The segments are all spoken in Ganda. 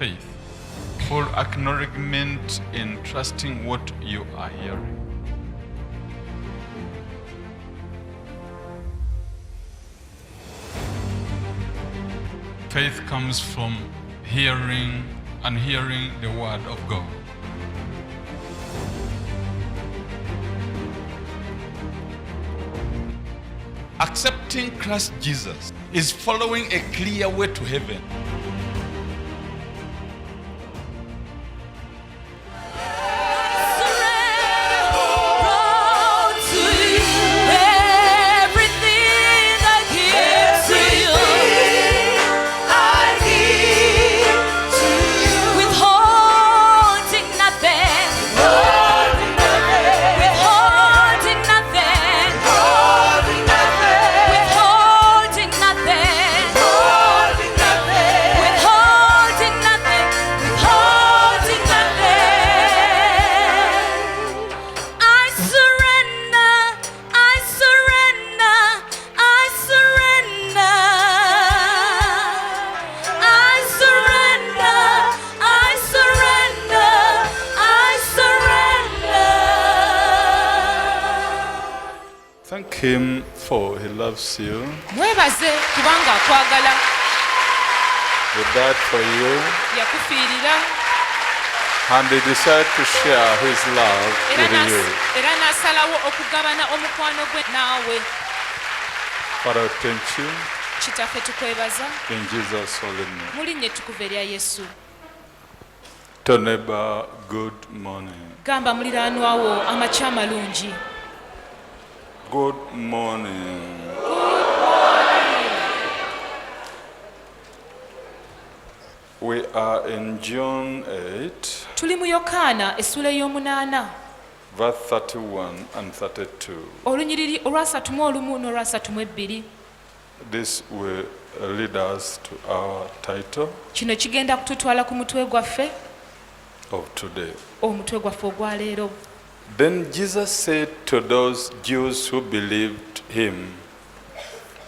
faith, full acknowledgement in trusting what you are hearing. Faith comes from hearing and hearing the word of God. Accepting Christ Jesus is following a clear way to heaven. Thank him for he loves you. Mwebaze kubanga akwagala. He died for you. Yakufiirira. And he decided to share his love with you. Era n'asalawo okugabana omukwano gwe naawe. Father, thank you. Kitaffe tukwebaza. In Jesus' holy name. Mu linnya ettukuvu erya Yesu. To neighbor, good morning. Gamba muliraanwa wo amakya amalungi. Good morning. We are in John 8, Tuli mu Yokaana essula ey'omunaana. verse 31 and 32. Olunyiriri olwasatumu n'olwasatumu. This will lead us to our title Kino kigenda kututwala ku mutwe gwaffe, of today. omutwe gwaffe ogwaleero. Then Jesus said to those Jews who believed him,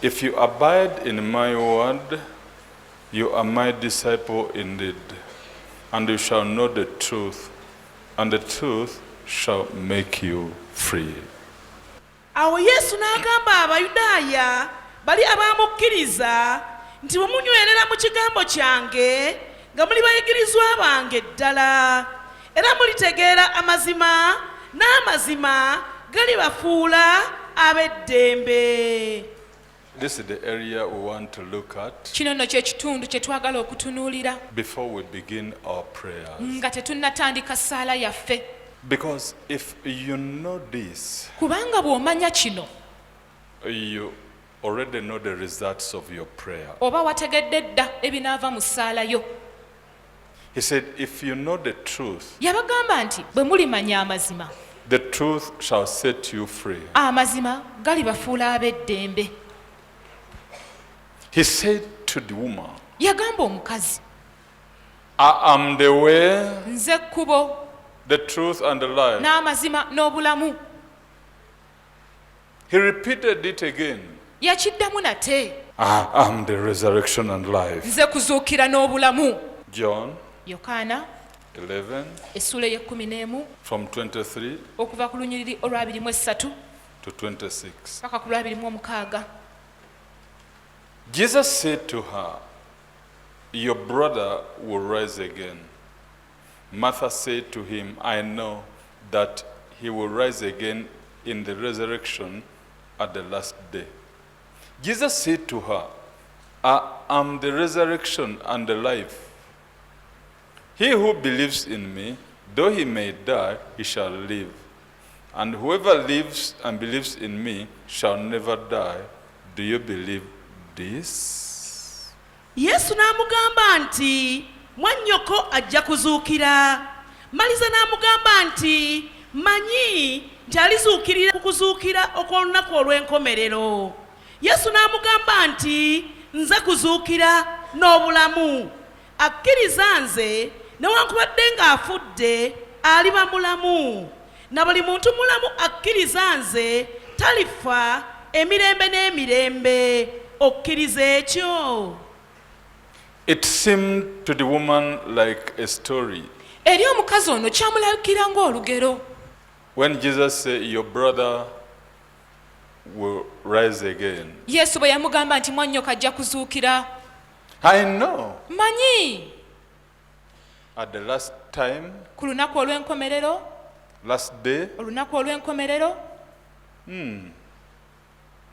"If you abide in my word, you are my disciple indeed, and you shall know the truth, and the truth shall make you free." Awo Yesu n'agamba Abayudaaya bali abaamukkiriza nti bwe munywerera mu kigambo kyange nga muli bayigirizwa bange ddala, era mulitegeera amazima, n'amazima galibafuula ab'eddembe. This is the area we want to look at Kino nno kye kitundu kye twagala okutunuulira before we begin our prayers. nga tetunnatandika ssaala yaffe. Because if you know this, Kubanga bw'omanya kino, you already know the results of your prayer. oba wategedde dda ebinaava mu ssaala yo. He said, if you know the truth, Yabagamba nti bwe mulimanya amazima, the truth shall set you free. amazima galibafuula ab'eddembe. He said to the woman, Yagamba omukazi, I am the way, nze kkubo the truth, and the life. n'amazima n'obulamu. He repeated it again. Yakiddamu nate, I am the resurrection and life. nze kuzuukira n'obulamu. John Yokaana 11, essula ey'ekkumi from 23 okuva ku lunyiriri olw'23 to 26. paka ku lw'26. Jesus said to her, your brother will rise again. Martha said to him, I know that he will rise again in the resurrection at the last day. Jesus said to her, I am the resurrection and the life. He who believes in me, though he may die, he shall live. And whoever lives and believes in me shall never die. Do you believe this? Yesu n'amugamba nti mwannyoko ajja kuzuukira. Maliza n'amugamba nti manyi nti alizuukirira ku kuzuukira okw'olunaku olw'enkomerero. Yesu n'amugamba nti nze kuzuukira n'obulamu. Akkiriza nze newankubadde ng'afudde aliba mulamu. Na buli muntu mulamu akkiriza nze talifa emirembe n'emirembe. Okkiriza ekyo? It seemed to the woman like a story. eri omukazi ono kyamulabikira ng'olugero. When Jesus said, your brother will rise again. Yesu bwe yamugamba nti mwannyoko ajja kuzuukira. I know. Manyi At the last time, ku lunaku olw'enkomerero, last day, olunaku olw'enkomerero,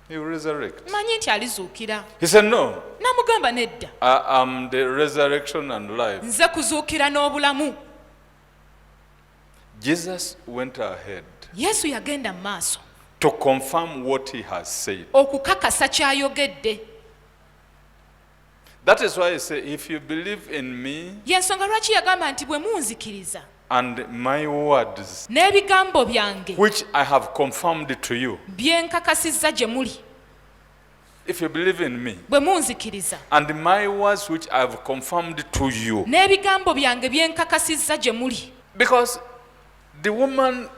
he will resurrect. manyi nti alizuukira. He said, no, N'amugamba nedda, I am the resurrection and life. nze kuzuukira n'obulamu. Jesus went ahead Yesu yagenda mu maaso to confirm what he has said. okukakasa ky'ayogedde. That is why he said, if you believe in me Y'ensonga lwaki yagamba nti bwe munzikiriza and my words, n'ebigambo byange which I have confirmed to you, bye nkakasizza gye muli, if you believe in me bwe munzikiriza and my words, which I have confirmed to you, n'ebigambo byange bye nkakasizza gye muli. because the woman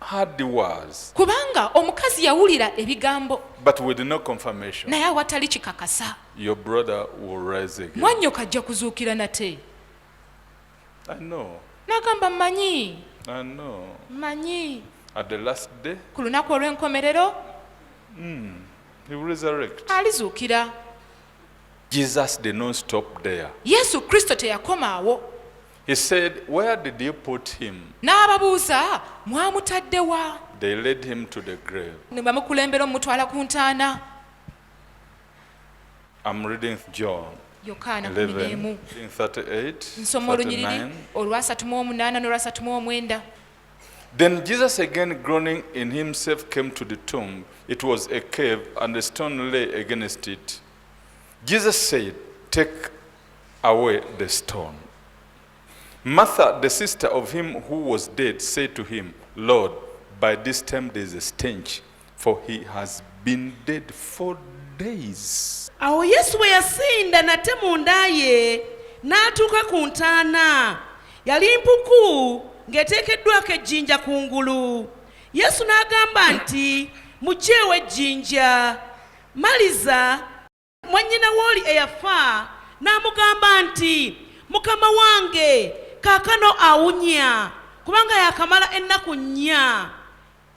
heard the words, Kubanga omukazi yawulira ebigambo but with no confirmation. naye awatali kikakasa. Your brother will rise again. Mwannyoko ajja kuzuukira nate. I know, N'agamba mmanyi, I know. mmanyi. At the last day, Ku lunaku olw'enkomerero he will resurrect. alizuukira. Jesus did not stop there. Yesu Kristo teyakoma awo. He said, where did you put him? N'ababuuza mwamutadde wa? They led him to the grave. Ne bamukulembera omutwala ku ntaana. I'm reading John Yokaana 11, 11. 38, Nsoma olunyiriri 39. olwa 38 n'olwa 39. Then Jesus, again groaning in himself, came to the tomb. It was a cave, and a stone lay against it. Jesus said, take away the stone. Martha, the sister of him who was dead, said to him, Lord, by this time there is a stench, for he has been dead 4 days. Awo Yesu bwe yasinda nate munda ye n'atuuka ku ntaana. Yali mpuku ng'eteekeddwako ejjinja kungulu. Yesu n'agamba nti muggyeewo ejjinja. Maliza mwannyina w'oli eyafa n'amugamba nti mukama wange kaakano awunya kubanga yakamala ennaku 4.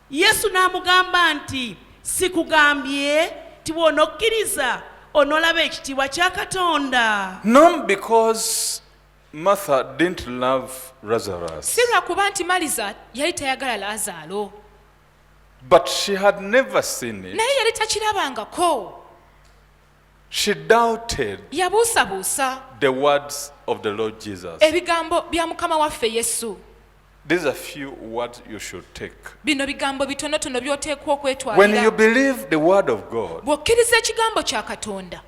Yesu n'amugamba nti sikugambye ti bw'onokkiriza onolaba ekitiibwa kya Katonda. Not because Martha didn't love Lazarus, Si lwakuba nti Maliza yali tayagala Laazaalo, but she had never seen it. naye yali takirabangako. She doubted Yabuusabuusa the words of the Lord Jesus. ebigambo bya Mukama waffe Yesu. These are few words you should take. Bino bigambo bitonotono by'oteekwa When you okwetwalira. believe the word of God, Bw'okkiriza ekigambo kya Katonda,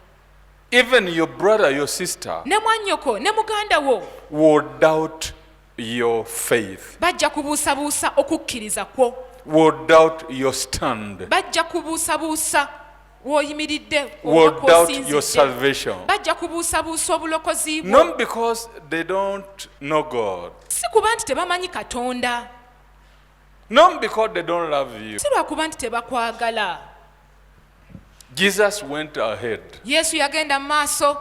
even your brother, your sister ne mwannyoko ne muganda wo will doubt your faith, bajja kubuusabuusa okukkiriza kwo. will doubt your stand, Bajja kubuusabuusa w'oyimiridde will oba doubt your kw'osinzidde. salvation. Bajja kubuusabuusa obulokozi bwo. Not because they don't know God, Si kuba nti tebamanyi Katonda, not because they don't love you. si lwakuba nti tebakwagala. Jesus went ahead Yesu yagenda mu maaso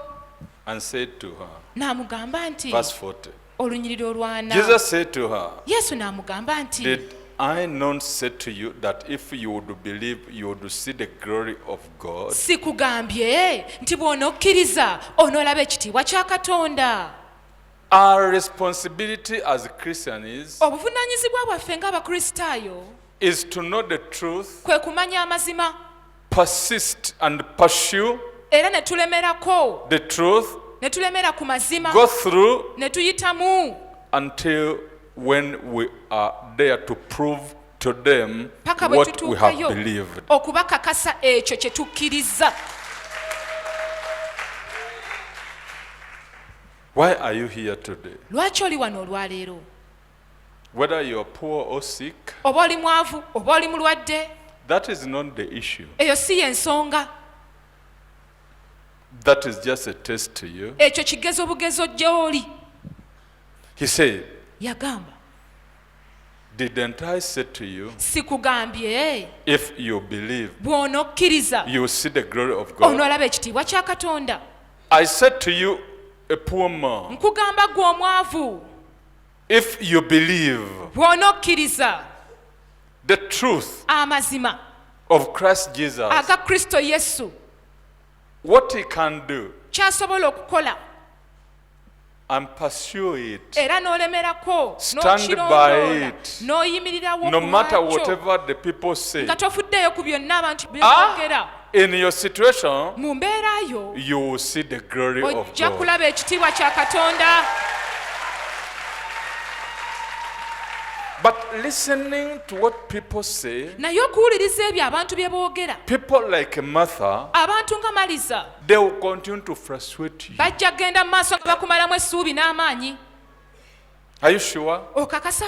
and said to her, n'amugamba nti, verse 40. olunyiriri olwana. Jesus said to her, Yesu n'amugamba nti, did I not say to you that if you would believe, you would see the glory of God? sikugambye nti bw'onokkiriza onoolaba ekitiibwa kya Katonda. Our responsibility as Christians Obuvunaanyizibwa bwaffe ng'Abakristaayo is to know the truth, kwe kumanya amazima persist and pursue era ne tulemerako, the truth, ne tulemera ku mazima, go through ne tuyitamu until when we are there to prove to them paka bwe what we have tutuukayo believed. okubakakasa ekyo kye tukkiriza. Why are you here today? Lwaki oli wano olwaleero? Whether you are poor or sick, Oba oli mwavu oba oli mulwadde, that is not the issue. eyo si y'ensonga. That is just a test to you. Ekyo kigezo bugezo gy'oli. He said, Yagamba, didn't I say to you, sikugambye if you believe, bw'onokkiriza you will see the glory of God? onoolaba ekitiibwa kya Katonda. I said to you, a poor man, nkugamba gwe omwavu if you believe bw'onokkiriza the truth amazima of Christ Jesus, aga Kristo Yesu what he can do, ky'asobola okukola and pursue it, era n'olemerako Stand n'okirondoola by it. n'oyimirirawo no matter ku lwakyo whatever the people say. nga tofuddeeyo ku byonna abantu byogera In your situation, mu mbeera yo you will see the glory of ojja God. kulaba ekitiibwa kya Katonda. But listening to what people say, naye okuwuliriza ebyo abantu bye boogera, people like Martha, abantu nga Maliza they will continue to frustrate you. bajja kgenda mu maaso nga bakumalamu essuubi n'amaanyi. Are you sure? Okakasa?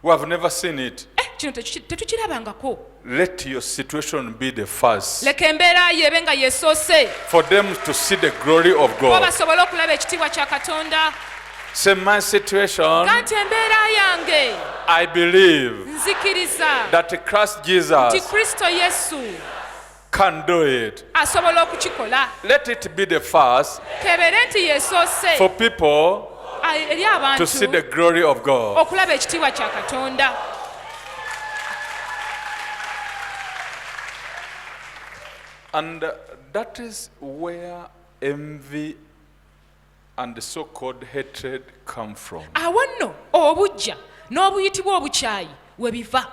We have never seen it. Kino tetukirabangako. Let your situation be the first Leka embeera yo ebe nga yeesoose, for them to see the glory of bo God. basobole okulaba ekitiibwa kya Katonda. Say, my situation, Kanti embeera yange I believe nzikiriza that Christ nti Jesus Kristo Yesu can do it. asobola okukikola. Let it be the first Kebere nti yeesoose for people eri to see the abantu glory of God. okulaba ekitiibwa kya Katonda. And that is where envy and the so-called hatred come from. Awo nno obujja n'obuyitibwa obukyayi we biva.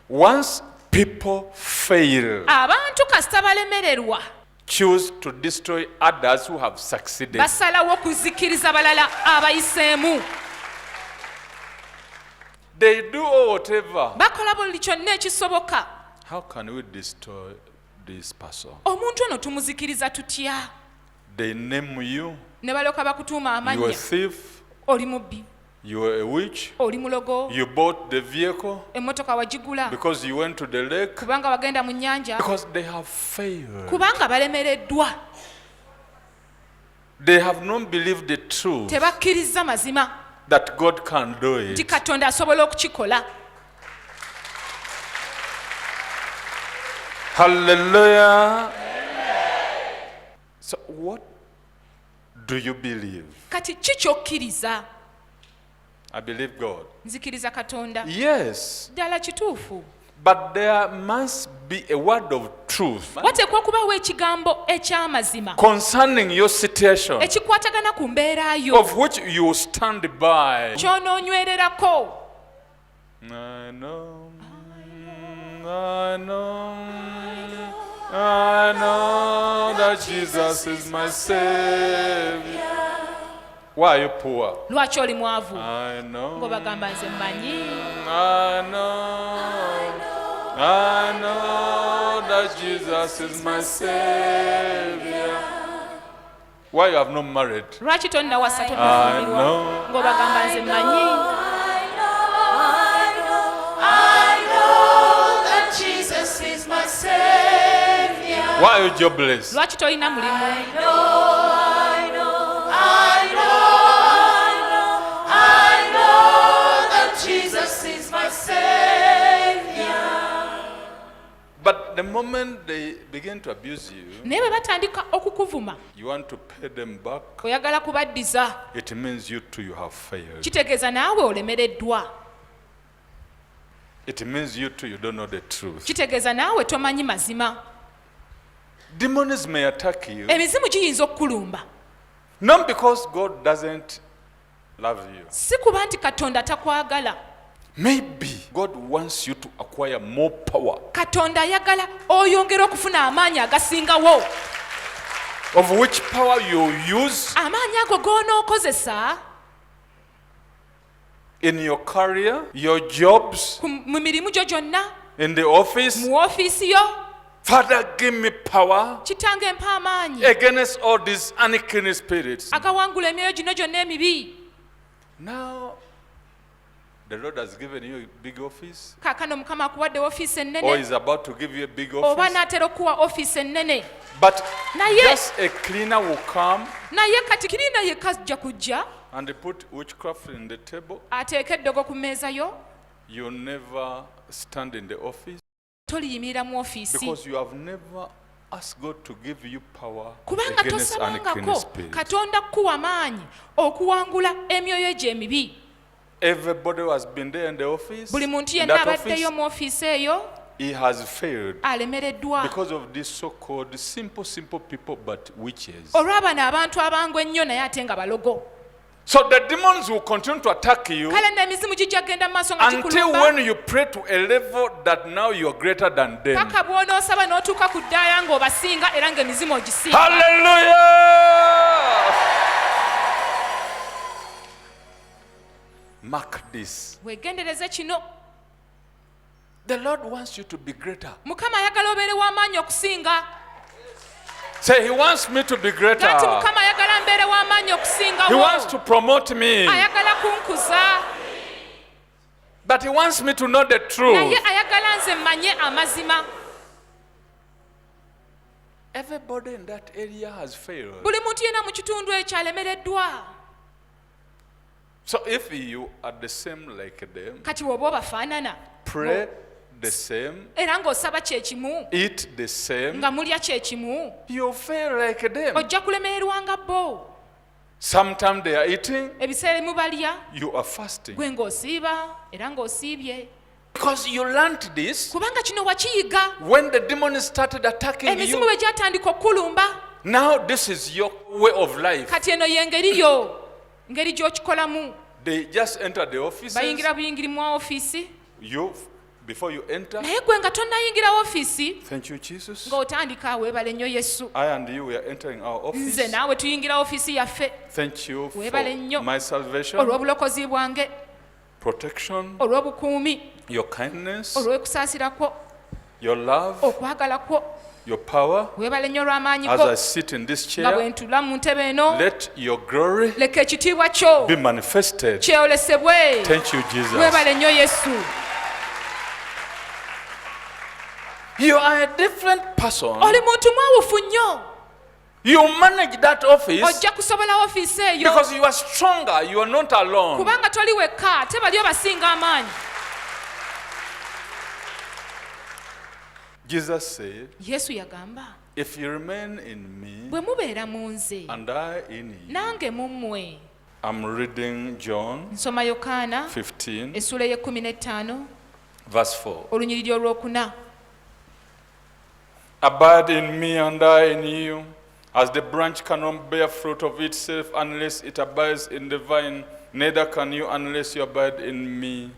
Once people fail, Abantu kasita balemererwa choose to destroy others who have succeeded, basalawo kuzikiriza balala abayiseemu. they do whatever. Bakola buli kyonna ekisoboka. How can we destroy this person? Omuntu ono tumuzikiriza tutya? They name you, Ne balyoka bakutuuma you are a amannya. thief, Oli mubbi, you are a witch, oli mulogo, you bought the vehicle emmotoka wagigula because you went to the lake, kubanga wagenda mu nnyanja, because they have failed. kubanga balemereddwa, They have not believed the truth tebakkiriza mazima that God can do nti it. Katonda asobola okukikola. Hallelujah. So what do you believe? Kati ki ky'okkiriza? I believe God. Nzikiriza Katonda. Yes, Ddala kituufu. but there must be a word of truth Wateekwa okubaawo ekigambo eky'amazima concerning your situation, ekikwatagana ku mbeera yo of which you stand by. ky'onoonywererako. I know, I know, I know that Jesus is my Savior. Why are you poor? Lwaki oli mwavu? I know, Ng'obagamba nze mmanyi. I know that Jesus is my Savior. Why you have not married? Lwaki tonnawasa I tonnafumbirwa? know. Ng'obagamba nze mmanyi. Why are you jobless? Lwaki tolina mulimu? But the moment they begin to abuse you, Naye bwe batandika okukuvuma, you want to pay them back, oyagala kubaddiza, it means you too you have failed. kitegeeza naawe olemereddwa. It means you too you don't know the truth. Kitegeeza naawe tomanyi mazima. Demons may attack you, Emizimu giyinza okukulumba. not because God doesn't love you. Si kuba nti Katonda takwagala. Maybe God wants you to acquire more power, Katonda ayagala oyongera okufuna amaanyi agasingawo. of which power you use Amaanyi ago g'onookozesa in your career, your jobs, mu mirimu gyo gyonna, in the office. mu ofiisi yo. Father, give me power Kitange mpa amaanyi against all these unclean spirits. agawangula emyoyo gino gyonna emibi. Now, the Lord has given you a big office, Kaakano Mukama akuwadde ofiisi or ennene, is about to give you a big oba office. n'atera okuwa ofiisi ennene. But Naye just a cleaner will come naye kati kirina yekka ajja kujja and put witchcraft in the table. ateeke eddogo ku mmeeza yo, You'll never stand in the office toliyimirira mu ofiisi because you have never ask God to give you power kubanga against unclean tosabangako spirits. katonda kuwa maanyi okuwangula emyoyo gye emibi. Everybody who has been there in the office, Buli muntu in yenna that abaddeyo office, mu ofiisi eyo he has failed alemereddwa because of these so-called simple people but witches. olw'abano abantu abangu ennyo naye ate nga balogo. So the demons will continue to attack you kale n'emizimu gijja kgenda mu maaso nga until kikulumba when you pray to a level that now you are greater than them. paka bw'onoosaba n'otuuka ku ddaala ng'obasinga era ng'emizimu ogisinga. Hallelujah! Mark this. weegendereze kino. The Lord wants you to be greater. Mukama ayagala obeere w'amaanyi okusinga. Say, He wants me to be greater. Gati Mukama ayagala mbeere w'amaanyi okusinga He wo. wants to promote me. Ayagala kunkuza. But He wants me to know the truth. Naye ayagala nze mmanye amazima. Everybody in that area has failed. Buli muntu yenna mu kitundu ekyo alemereddwa. So if you are the same like them, Kati bw'oba obafaanana pray the same, era ng'osaba kye kimu eat the same, nga mulya kye kimu you fail like them. ojja kulemererwa nga bo. Sometimes they are eating, Ebiseera ebimu balya you are fasting. gwe ng'osiiba era ng'osiibye. Because you learned this Kubanga kino wakiyiga when the demons started attacking emizimu you. bwe gyatandika okkulumba. Now this is your way of life. Kati eno y'engeri yo, ngeri gy'okikolamu. They just enter the offices. Bayingira buyingiri mu ofiisi You, before you enter, naye gwe nga tonnayingira ofiisi thank you, Jesus. ng'otandika weebale nnyo Yesu. I and you, we are entering our office. Nze naawe tuyingira ofiisi yaffe Thank you for Weebale nnyo. my salvation, olw'obulokozi bwange, protection, olw'obukuumi, your kindness, olw'ekusaasira kwo, your love, okwagala kwo. your power. Weebale nnyo olw'amaanyi As go I sit in this nga bwe chair, ntula mu ntebe eno. let your glory Leka ekitiibwa kyo be manifested. kyeyolesebwe. Thank you, Jesus. Weebale nnyo Yesu. You are a different person. Oli muntu mwawufu nnyo. You manage that office Ojja kusobola ofiisi eyo because you are stronger. You are not alone. kubanga toli wekka ate bali obasinga amaanyi. Jesus said, Yesu yagamba if you remain in me bwe mubeera mu nze and I in you. nange mu mmwe. I'm reading John Nsoma Yokaana 15, essula y'e15 verse 4. olunyiriri olwokuna. Abide in me and I in you, as the branch cannot bear fruit of itself unless it abides in the vine, neither can you unless you abide in me.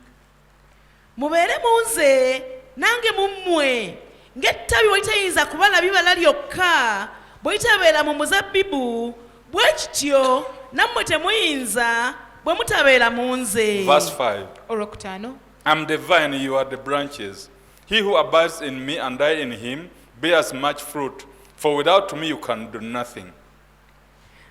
mubeere mu nze nange mu mmwe ng'ettabi bwe litayinza kubala bibala lyokka bwe litabeera mu muzabbibu bwe kityo nammwe temuyinza bwe mutabeera mu nze. Verse 5. olwokutaano. I'm the vine, you are the branches. He who abides in me and I in him bears much fruit, for without me you can do nothing.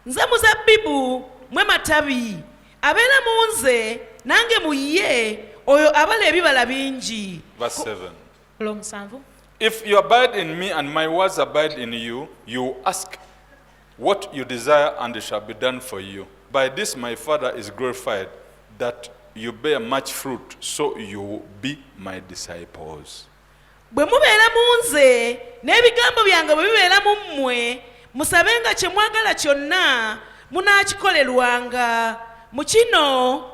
Nze muzabbibu mwe matabi abeera mu nze nange mu ye oyo abala ebibala bingi. Verse 7. olw'omusanvu. If you abide in me and my words abide in you, you ask what you desire and it shall be done for you. By this my Father is glorified, that you bear much fruit, so you will be my disciples. Bwe mubeera mu nze n'ebigambo byange bwe bibeera mu mmwe musabenga kye mwagala kyonna munaakikolerwanga. Mu kino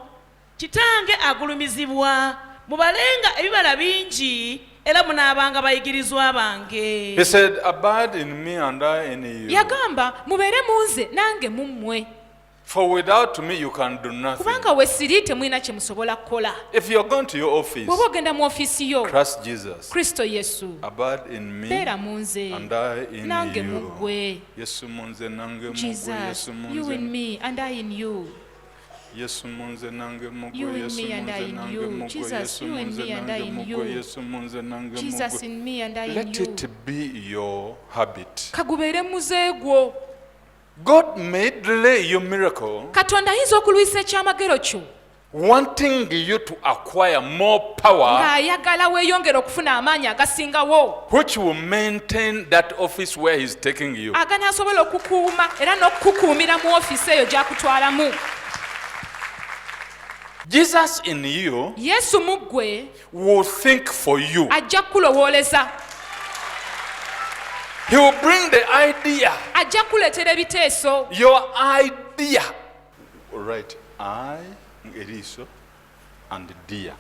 Kitange agulumizibwa mubalenga ebibala bingi era munaabanga bayigirizwa bange. He said, abide in me and I in you. Yagamba mubeere mu nze nange mu mmwe. For without me you can do nothing. Kubanga we siri temulina kye musobola kukola. If you're going to your office, Bw'oba ogenda mu ofiisi yo, trust Jesus. Kristo Yesu, Abide in me beera mu nze and I in nange mu you. ggwe. Yesu munze nange mu ggwe, Jesus, Yesu you munze in me and I in you. Yesu munze nange mu You ggwe, in Yesu me and I munze in nange you. mu ggwe, Jesus, Yesu you in munze me and I nange in mu you. ggwe, Yesu munze nange mu Jesus ggwe. in me and I in Let you. it be your habit. Kagubeere muze gwo. God may delay your miracle, Katonda ayinza okulwisa ekyamagero kyo wanting you to acquire more power, ng'ayagala weeyongera okufuna amaanyi agasingawo which will maintain that office where He's taking you. aganaasobola okukuuma era n'okukukuumira mu ofiisi eyo gy'akutwalamu. Jesus in you Yesu mu ggwe will think for you. ajja kukulowooleza. He will bring the idea. ajja kuleetera ebiteeso. Your idea. Right. I, eriso, and dia.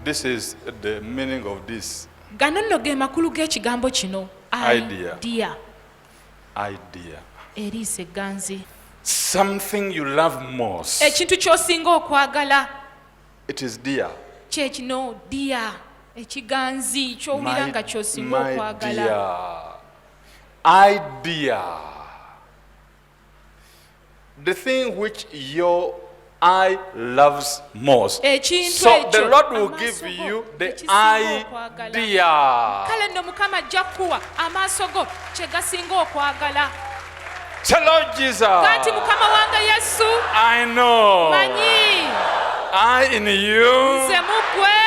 This is the meaning of this. Gano nno ge makulu g'ekigambo kino. Idea. Idea. Eriiso egganzi. Something you love most. Ekintu ky'osinga okwagala. It is dear. Kye kino dia. Ekiganzi ky'owulira nga ky'osinga okwagala. Idea. The thing which your eye loves most. So the Lord will give you the idea. Kale nno Mukama ajja kuwa amaaso go kye gasinga okwagala. Say, Lord Jesus, Kati Mukama wange Yesu, I know manyi I in you nze mu ggwe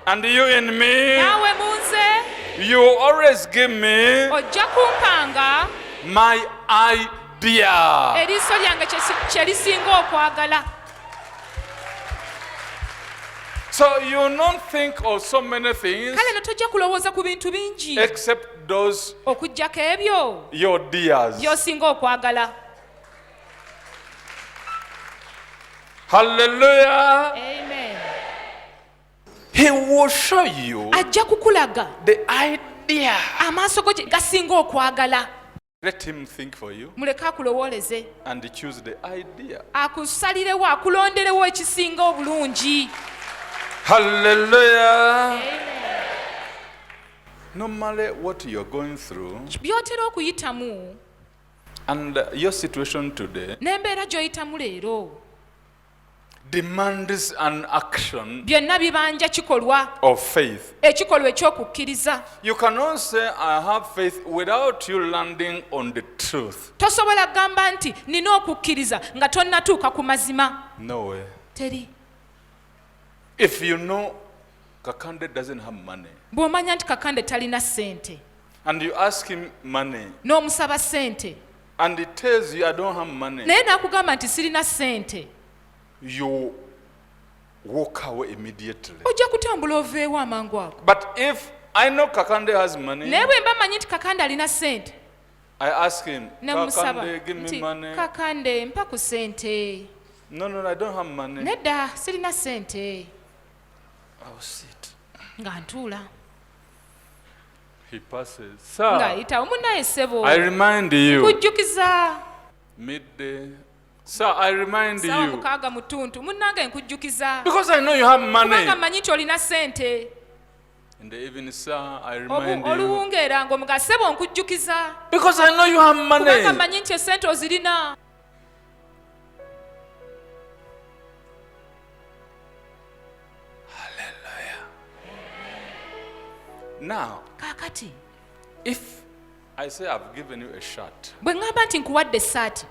and you in me. naawe mu nze, You always give me ojja kumpanga my idea. eriiso lyange kye lisinga okwagala. So you don't think of so many things Kale no tojja kulowooza ku bintu bingi except those okuggyako ebyo your dears. by'osinga okwagala. Hallelujah. Amen. He will show you Ajja kukulaga the idea. amaaso go gye gasinga okwagala. Let him think for you Muleke akulowooleze, and choose the idea. akusalirewo, akulonderewo ekisinga obulungi. Hallelujah. Normally what you're going through By'otera okuyitamu and your situation today n'embeera gy'oyitamu leero demands an action byonna bibanja kikolwa, of faith. ekikolwa eky'okukkiriza. You cannot say I have faith without you landing on the truth. Tosobola kugamba nti nina okukkiriza nga tonnatuuka ku mazima. No way. Teri. If you know Kakande doesn't have money Bw'omanya nti Kakande talina ssente and you ask him money n'omusaba ssente and he tells you I don't have money, naye n'akugamba nti sirina ssente, you walk away immediately. ojja kutambula oveewo amangu ago. But if I know Kakande has money, Naye bwe mba manyi nti Kakande alina ssente, I ask him, n'amusaba Kakande, give me nti money. Kakande mpa ku ssente. No, I don't have money. Nedda sirina ssente. I'll sit. Nga ntuula He passes. Sir, ng'ayitawo. Munnaye ssebo, I remind you. nkujjukiza. Midday. Sir, I remind Sawa you. 6 mu ttuntu, munnange nkujjukiza. Because I know you have money. Kubanga mmanyi nti olina ssente. In the evening, sir, I remind you. Oluwungeera ng'omuga ssebo nkujjukiza. Because I know you have money. Kubanga mmanyi nti essente ozirina. Now, Kaakati if I say I've given you a shirt, bwe ŋŋamba nti nkuwadde essaati,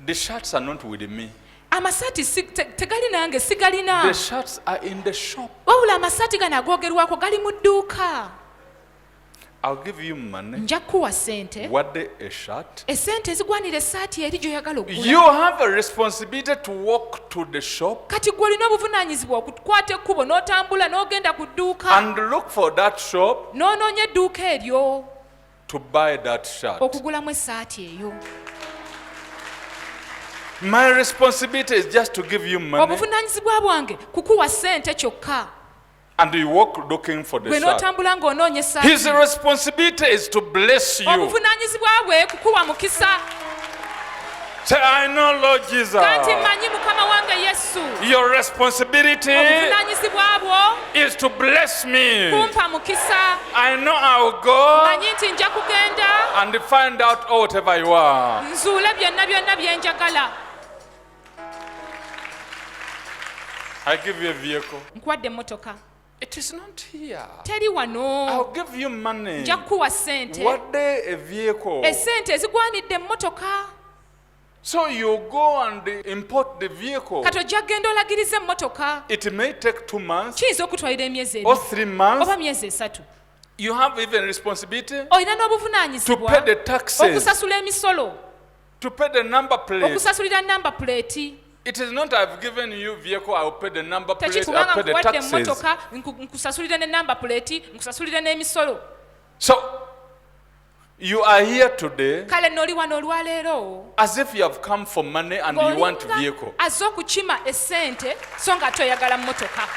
the shirts are not with me. amasaati tegali nange, sigalina. The shirts are in the shop. Wabula amasaati gano agoogerwako gali mu dduuka. I'll give you money. Nja kuwa ssente, Wadde a shirt. essente ezigwanira essaati eri gy'oyagala You okugula. have a responsibility to walk to the shop Kati gwe olina obuvunaanyizibwa okukwata ekkubo n'otambula n'ogenda ku dduuka and look for that shop n'onoonya edduuka eryo to buy that shirt. okugulamu essaati eyo. My responsibility is just to give you money Obuvunaanyizibwa bwange kukuwa ssente kyokka, and you walk looking for the gwe shirt. n'otambula ng'onoonya His essaati. responsibility is to bless you. Obuvunaanyizibwa bwe kukuwa mukisa. Say, I know, Lord Jesus. Kanti mmanyi Mukama wange Yesu, Your responsibility obuvunaanyizibwa bwo is to bless me. kumpa mukisa. I know I will go Mmanyi nti nja kugenda and find out whatever you are. nzuule byonna bye njagala. I give you a vehicle. Nkuwadde emmotoka. It is not here. Teri wano. I'll give you money. Nja kukuwa ssente. What day a vehicle? Essente ezigwanidde emmotoka. So you go and import the vehicle. Kati ojja kgenda olagiriza emmotoka. It may take 2 months Kiyinza okutwalira emyezi or ebiri 3 months. oba myezi 3. You have even responsibility Olina to n'obuvunaanyizibwa pay the taxes, okusasula emisolo, to pay the number plate. okusasulira namba puleeti. It is not I've given you vehicle, I'll pay the number plate, I'll tekikubanga pay the nkuwadde taxes. emmotoka nkusasulire ne namba plate nkusasulire n'emisolo. So, you are here today Kale n'oli wano olwaleero as if you have come for money and you want vehicle. azze okukima essente so nga toyagala mmotoka.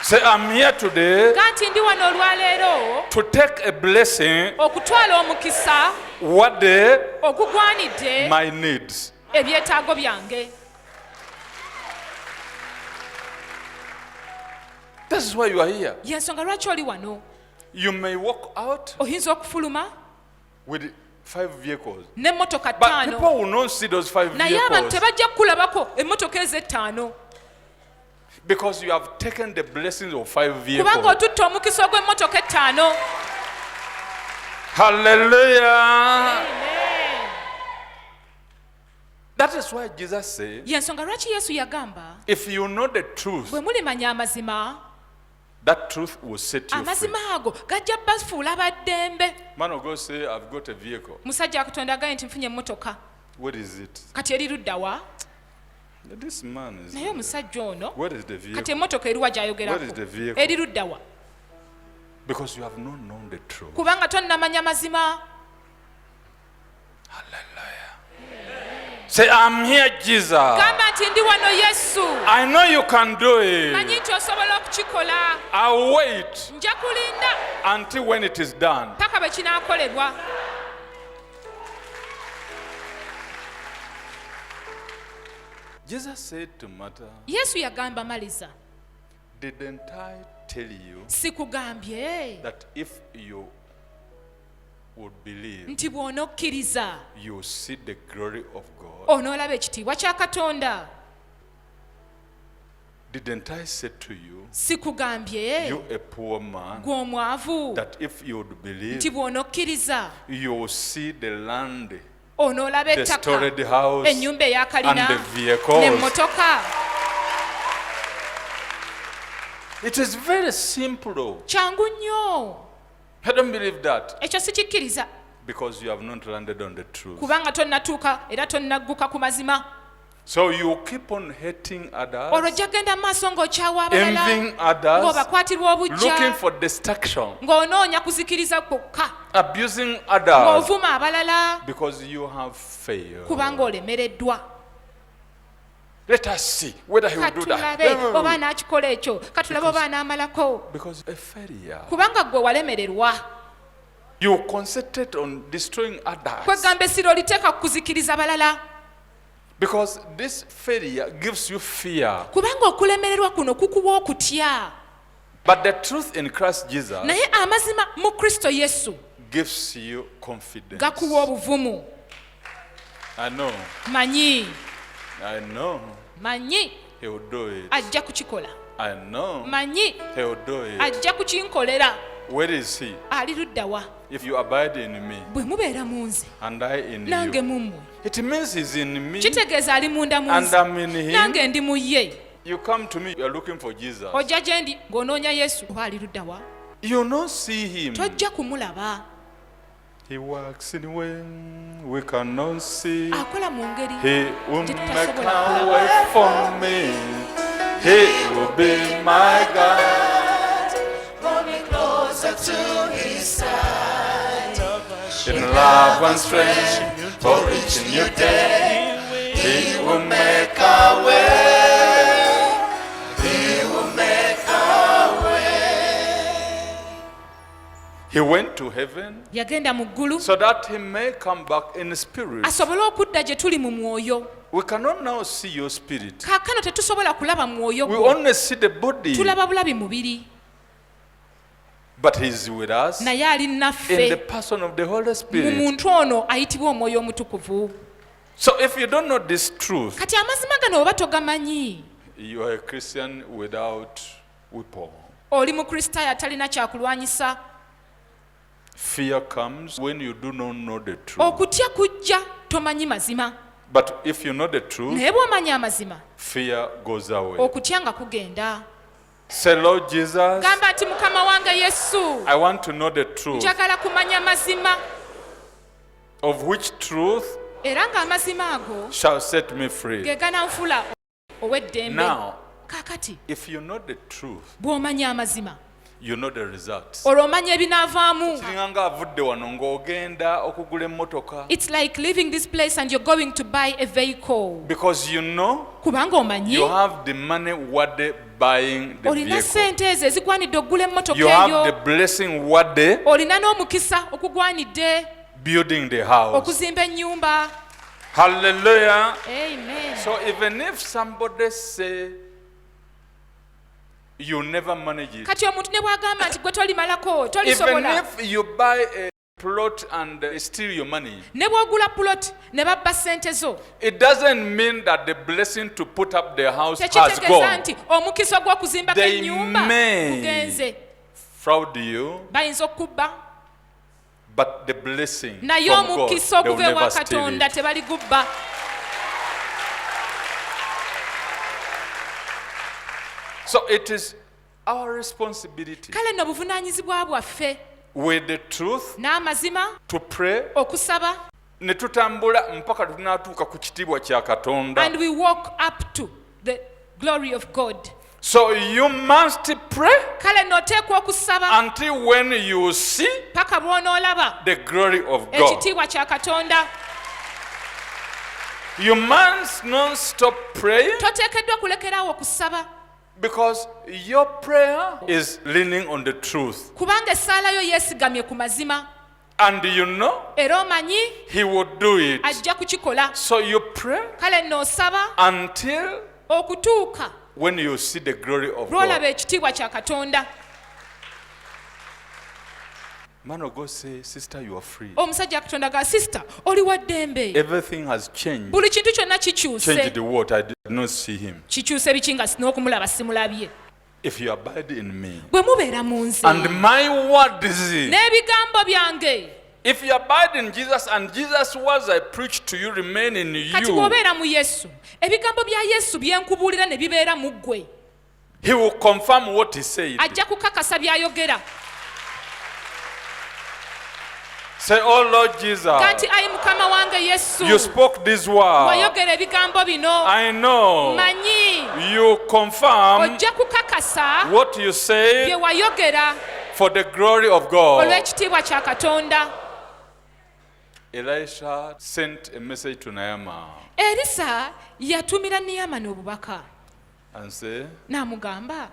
Say, I'm here today Ga nti ndi wano olwaleero to take a blessing okutwala omukisa what they ogugwanidde my needs. ebyetaago byange. This is why you are here. Y'ensonga lwaki oli wano. You may walk out Oyinza okufuluma with 5 vehicles, n'emmotoka but 5 people will not see those 5 naye abantu vehicles tebajja kukulabako emmotoka ezo5 because you have taken the blessings of 5 kubanga vehicles. otutte omukisa ogw'emmotoka 5. Hallelujah. That is why Jesus said, Y'ensonga lwaki Yesu yagamba if you know the truth, bwe mulimanya amazima, that truth will set you free. amazima ago gajja bafuula baddembe. Man of God say, I've got a vehicle. Musajja wa Katonda agaye nti nfunye emmotoka. What is it? Kati eri ludda wa? This man is. Naye omusajja ono What is the kati vehicle? emmotoka eriwa What is gy'ayogerako the vehicle? eri ludda wa? Because you have not known the truth. Kubanga tonnamanya mazima. Say, I'm here, Jesus. Gamba nti ndi wano Yesu. I know you can do it. Manyi nti osobola okukikola. I'll wait Nja kulinda until when it is done. paka bwe kinaakolebwa. Jesus said to Martha, Yesu yagamba maliza. didn't I tell you Sikugambye that if you would believe, nti bw'onokkiriza you will see the glory of God? onoolaba ekitiibwa kya Katonda? Didn't I say to you, Sikugambye you a poor man, gwe omwavu that if you would believe, nti bw'onokkiriza you will see the land, onoolaba the ettaka, stored house, ennyumba eyakalina and the vehicles? n'emmotoka? It is very simple. Kyangu nnyo. I don't believe that Ekyo sikikkiriza because you have not landed on the truth. kubanga tonnatuuka era tonnagguka ku mazima. So you keep on hating others, Olwo ojja kgenda mu maaso ng'okyawa abalala, envying others, ng'obakwatirwa looking obujja, for destruction, ng'onoonya kuzikiriza kwokka, abusing others ng'ovuma abalala because you have failed. kubanga olemereddwa. Let us see whether he will do Katulabe that. oba anaakikola ekyo, katulabe oba anaamalako. Because a failure. Kubanga ggwe walemererwa. You concentrate on destroying others. Kwegamba essira oliteeka ku kuzikiriza balala. Because this failure gives you fear. Kubanga okulemererwa kuno kukuwa okutya. But the truth in Christ Jesus Naye amazima mu Kristo Yesu gives you confidence. gakuwa obuvumu. I know. Manyi He will do it. ajja kukikola. I know. Manyi He will do it. ajja kukinkolera. Where is he? Ali ludda wa? If you abide in me Bwe mubeera mu nze and I in nange you, mu mmwe, it means he's in me kitegeeza ali munda mu and nze I'm in him. nange ndi mu ye. You come to me, you are looking for Jesus. Ojja gye ndi ng'onoonya Yesu oba ali ludda wa? You don't see him. Tojja kumulaba. He works in when we cannot see. Akola mu ngeri He will gye make tutasobola a kulaba. way for me. He will be my God. In love and strength, for each new day, He will make a way. He will make a way. He went to heaven Yagenda mu ggulu so that He may come back in spirit. asobole okudda gye tuli mu mwoyo. We cannot now see your spirit. Kaakano tetusobola kulaba mwoyo We gwo. only see the body, Tulaba bulabi mubiri. but He's with us Naye ali in the naffe person of the Holy mu Spirit. muntu ono ayitibwa omwoyo omutukuvu. So if you don't know this truth, Kati amazima gano oba togamanyi, you are a Christian without weapon. oli Mukristaayo atalina kyakulwanyisa. Fear comes when you do not know the truth. Okutya kujja tomanyi mazima. But if you know the truth, Naye bw'omanya amazima, fear goes away. okutya nga kugenda. Say, Lord Jesus, Gamba nti Mukama wange Yesu, I want to know the truth, njagala kumanya mazima, of which truth era ng'amazima ago shall set me free. ge gananfula ow'eddembe. Now, Kaakati if you know the truth, bw'omanya amazima you know the results. olwo omanya ebinaavaamu. Kiringa nga avudde wano ng'ogenda okugula emmotoka. It's like leaving this place and you're going to buy a vehicle. Because you know Kubanga omanyi you have the money worth buying the olina vehicle. ssente ezo ezigwanidde okugula emmotoka You have the eyo. blessing worth Olina n'omukisa okugwanidde building the house. okuzimba ennyumba. Hallelujah. Amen. So even if somebody say you never manage it, Kati omuntu ne bw'agamba nti gwe tolimalako even tolisobola, if you buy a plot and steal your money, ne bw'ogula puloti ne babba ssente zo, it doesn't mean that the blessing to put up the house has tekitegeeza gone. nti omukisa ogw'okuzimbako They ennyumba may gugenze. fraud you, Bayinza okukubba, but the blessing naye from God, omukisa they will okuva ewa never steal Katonda it. tebaligubba. So it is our responsibility Kale nno buvunaanyizibwa bwaffe with the truth n'amazima to pray, okusaba, ne tutambula mpaka tunatuuka ku kitiibwa kya Katonda. and we walk up to the glory of God. So you must pray Kale nno oteekwa okusaba until when you see paka bw'onoolaba the glory of God. ekitiibwa kya Katonda. You must not stop praying Toteekeddwa kulekerawo okusaba, because your prayer is leaning on the truth. kubanga essaala yo yeesigamye ku mazima, And you know era omanyi He will do it. ajja kukikola. So you pray Kale nno osaba until okutuuka when you see the glory of lw'olaba God. ekitiibwa kya Katonda. Man of God say, sister, you are free. Omusajja Katonda ga sisita oli wa ddembe, Everything has changed. buli kintu kyonna Changed kikyuse. the what? I did not see Him. Kikyuse biki nga n'okumulaba simulabye. If you abide in me, Bwe mubeera mu nze and my word is n'ebigambo byange, if you abide in Jesus and Jesus' words I preach to you remain in kati you, bw'obeera mu Yesu, ebigambo bya Yesu bye nkubuulira ne bibeera mu ggwe, He will confirm what He said. ajja kukakasa by'ayogera. Say, oh Lord Jesus, Kati ayi Mukama wange Yesu, you spoke this word. wayogera ebigambo bino, I know manyi you confirm ojja kukakasa what you bye said wayogera for the glory of God. olw'ekitiibwa kya Katonda. Elisha sent a message to Naaman Erisa yatumira Niyamani obubaka and said, n'amugamba,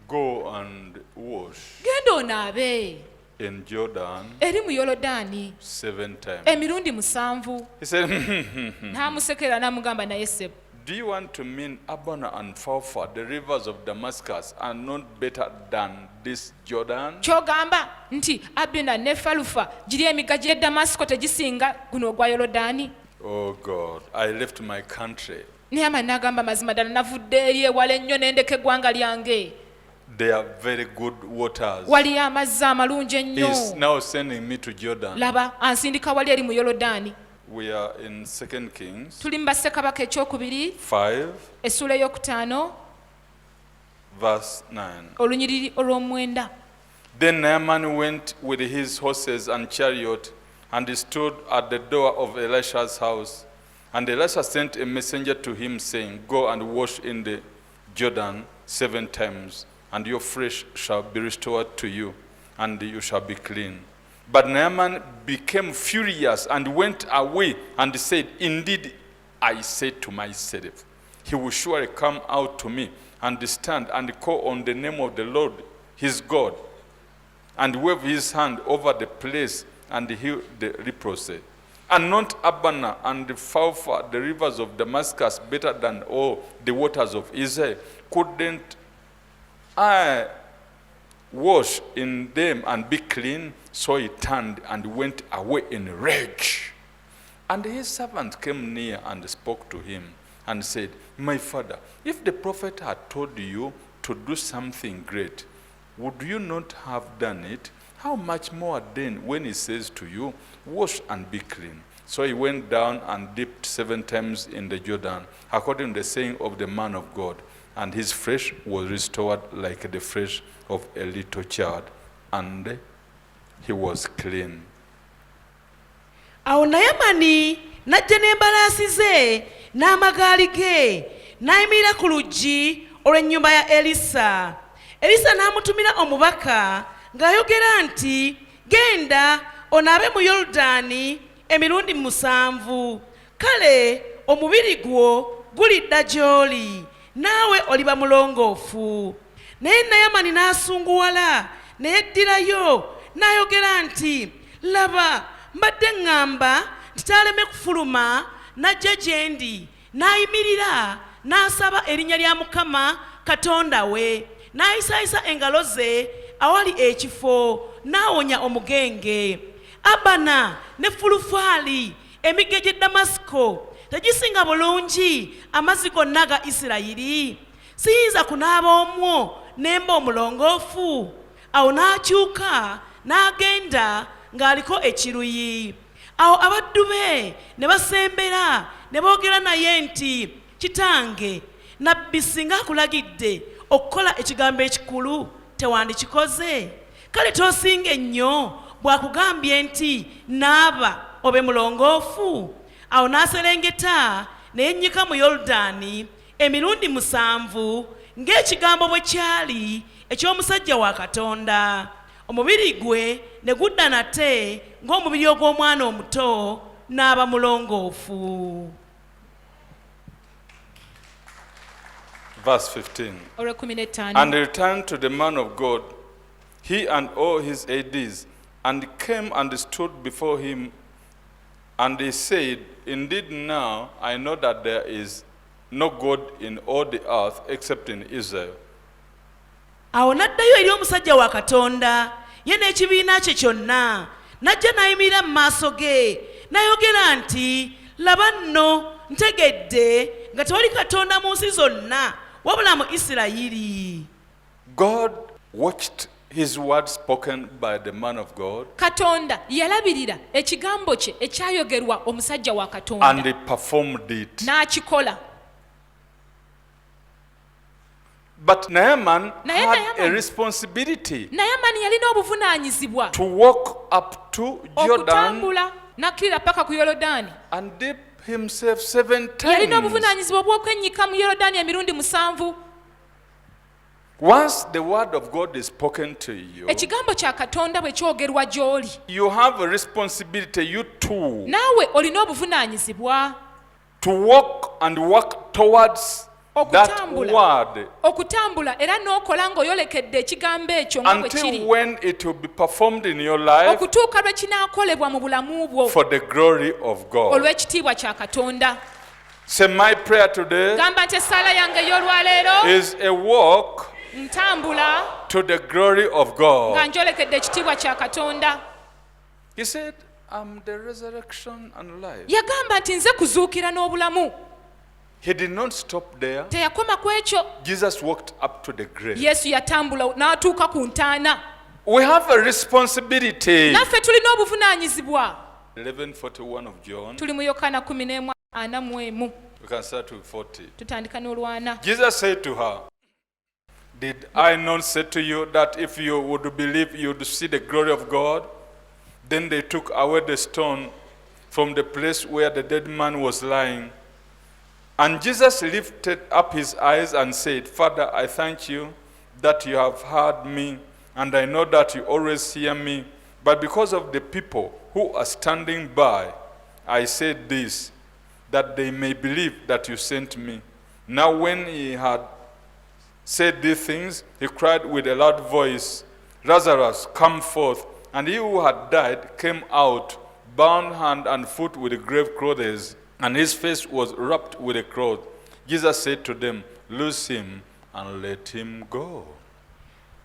go and wash genda onaabe in Jordan eri mu Yolodaani 7 times. emirundi 7. He said, N'amusekera n'amugamba, naye ssebo, do you want to mean Abana and Pharpar, the rivers of Damascus, are not better than this Jordan? ky'ogamba nti Abena ne Falufa giri emigga gy'e Damasiko tegisinga guno ogwa Yolodaani? Oh God, I left my country. Niyamani n'agamba, mazima ddala navudde eri ewala ennyo ne ndeka eggwanga lyange, They are very good waters. waliyo amazzi amalungi ennyo, He's now sending me to Jordan. laba ansindika wali eri mu Yolodaani. We are in 2 Kings Tuli mu Bassekabaka ekyokubiri 5, essula ey'okutaano verse 9. olunyiriri olw'omwenda. Then Naaman went with his horses and chariot, and he stood at the door of Elisha's house. And Elisha sent a messenger to him, saying, go and wash in the Jordan 7 times, and your flesh shall be restored to you, and you shall be clean. But Naaman became furious and went away and said, indeed, I said to myself, he will surely come out to me and stand and call on the name of the Lord his God, and wave his hand over the place and heal the leprosy. And not Abana and Pharpar, the rivers of Damascus, better than all the waters of Israel? Couldn't I wash in them and be clean? So he turned and went away in rage. And his servant came near and spoke to him and said, my father, if the prophet had told you to do something great, would you not have done it? How much more then when he says to you, wash and be clean? So he went down and dipped 7 times in the Jordan, according to the saying of the man of God. And his flesh was restored like the flesh of a little child, and he was clean. Awo Nayamani n'ajja n'embalaasi ze n'amagaali ge n'ayimirira ku luggi olw'ennyumba ya Elisa. Elisa n'amutumira omubaka ng'ayogera nti, genda onaabe mu Yoludaani emirundi 7, kale omubiri gwo gulidda gy'oli, naawe oliba mulongoofu. Naye Nayamani n'asunguwala ne yeddirayo n'ayogera nti, laba, mbadde ŋŋamba nti taaleme kufuluma, n'ajja gye ndi, n'ayimirira n'asaba erinnya lya Mukama Katonda we, n'ayisaayisa engalo ze awali ekifo, n'awonya omugenge. Abana ne Fulufaali, emigga gy'e Damasiko, tegisinga bulungi amazzi gonna ga Isirayiri? Siyinza kunaaba omwo ne mba omulongoofu? Awo n'akyuka n'agenda ng'aliko ekiruyi. Awo abaddu be ne basembera ne boogera naye nti, kitange, nabbi singa akulagidde okukola ekigambo ekikulu tewandikikoze? Kale tosinga ennyo bw'akugambye nti naaba obe mulongoofu? Awo n'aserengeta ne yennyika mu Yoludaani emirundi 7 ng'ekigambo bwe kyali eky'omusajja wa Katonda. Omubiri gwe ne gudda nate ng'omubiri ogw'omwana omuto, n'aba mulongoofu. Verse 15. olw'ekumi And returned to the man of God, he and all his aides, and came and stood before him. And he said, indeed now I know that there is no God in all the earth except in Israel. Awo n'addayo eri omusajja wa Katonda, ye n'ekibiina kye kyonna, n'ajja n'ayimirira mu maaso ge, n'ayogera nti, laba nno ntegedde nga tewali Katonda mu nsi zonna wabula mu Isirayiri. God watched his word spoken by the man of God, Katonda yalabirira ekigambo kye ekyayogerwa omusajja wa and Katonda he performed it. n'akikola. But Naaman Naye had Naaman- a responsibility Nayamani yalina obuvunaanyizibwa to walk up to Jordan okutambula n'akkirira paka ku Yoludaani. and dip himself 7 Yalina times. obuvunaanyizibwa obw'okwennyika mu Yoludaani emirundi 7. Once the word of God is spoken to you, Ekigambo kya Katonda bwe kyogerwa gy'oli, you have a responsibility, you too, naawe olina obuvunaanyizibwa to walk and work towards that Okutambula. word okutambula era n'okola ng'oyolekedde ekigambo ekyo nga bwe until kiri, when it will be performed in your life okutuuka lwe kinaakolebwa mu bulamu bwo for the glory of God. olw'ekitiibwa kya Katonda. So my prayer today Gamba nti essaala yange ey'olwaleero is a walk ntambula to the glory of nga God. njolekedde ekitiibwa kya Katonda. He said, I'm the resurrection and life. Yagamba nti nze kuzuukira n'obulamu. He did not stop there. Teyakoma ku ekyo. Jesus walked up to the grave. Yesu yatambula n'atuuka ku ntaana. We have a responsibility. Naffe tulina obuvunaanyizibwa. 11:41 of John. Tuli mu Yokaana 11:41. We can start with 40. Tutandika n'olwana. Jesus said to her, did I not say to you that if you would believe, you would see the glory of God? Then they took away the stone from the place where the dead man was lying. And Jesus lifted up his eyes and said, Father, I thank you that you have heard me, and I know that you always hear me. But because of the people who are standing by, I said this, that they may believe that you sent me. Now when he had said these things, he cried with a loud voice, Lazarus, come forth. And he who had died came out, bound hand and foot with grave clothes, and his face was wrapped with a cloth. Jesus said to them, loose him and let him go.